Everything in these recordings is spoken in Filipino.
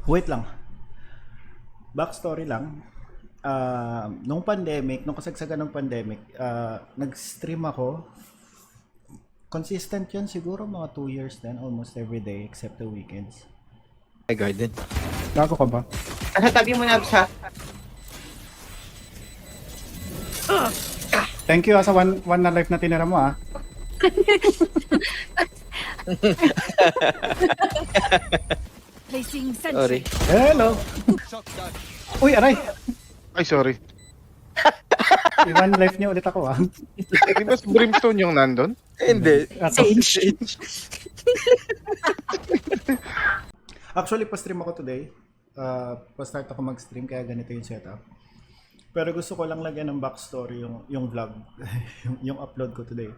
Wait lang. Backstory lang. Nung pandemic, nung kasagsagan ng pandemic, nag-stream ako. Consistent yun siguro mga 2 years din, almost every day except the weekends. Ay, garden. Gago ka ba? Nasa tabi mo na sa... Thank you sa one na life na tinira mo Placing Sorry. sentry. Hello! Uy, aray! Ay, sorry. One life niya ulit ako Di ba si Brimstone yung nandun? Hindi. Ako. Actually, pa-stream ako today. Pa-start ako mag-stream kaya ganito yung setup. Pero gusto ko lang lagyan ng backstory yung vlog, yung upload ko today.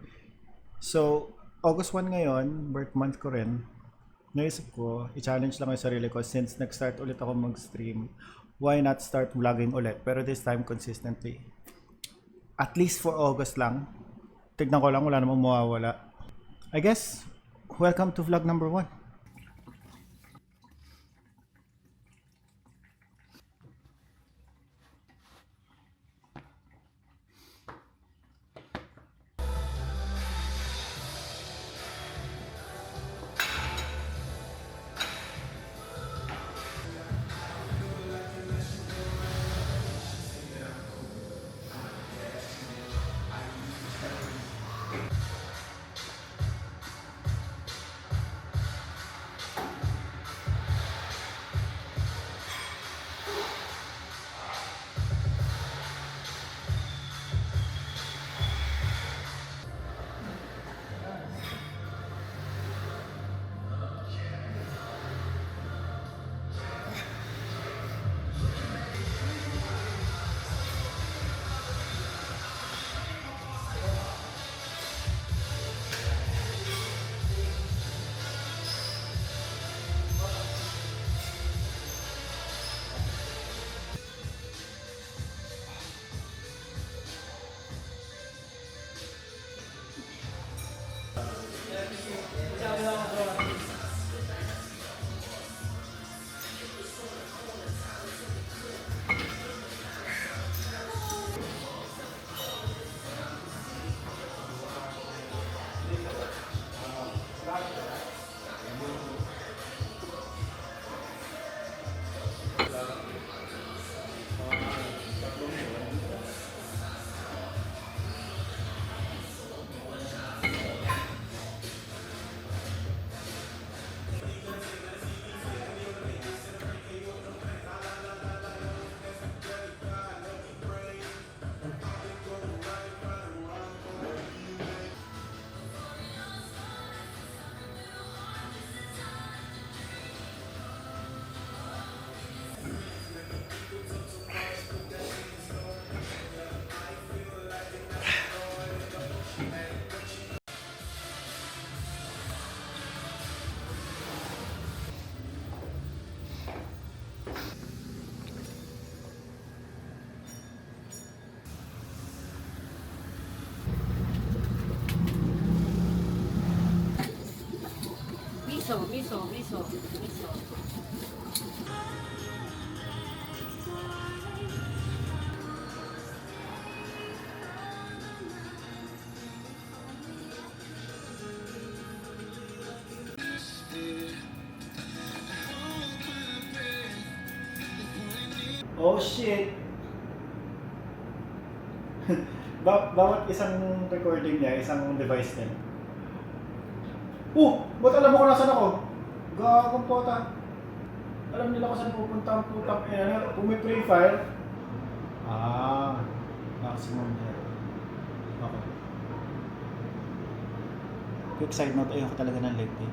So, August 1 ngayon, birth month ko rin. Naisip ko, i-challenge lang yung sarili ko since nag-start ulit ako mag-stream. Why not start vlogging ulit? Pero this time consistently. At least for August lang. Tignan ko lang, wala namang mawawala. I guess, welcome to vlog number 1. Miso. Oh shit! Bawat isang recording niya, isang device din. Ba't alam mo kung nasan ako? Gagawang pota. Alam nila kung saan pupunta ang putang ina. Kung may free file. Maximum here. Okay. Quick side note, ayoko talaga ng live eh.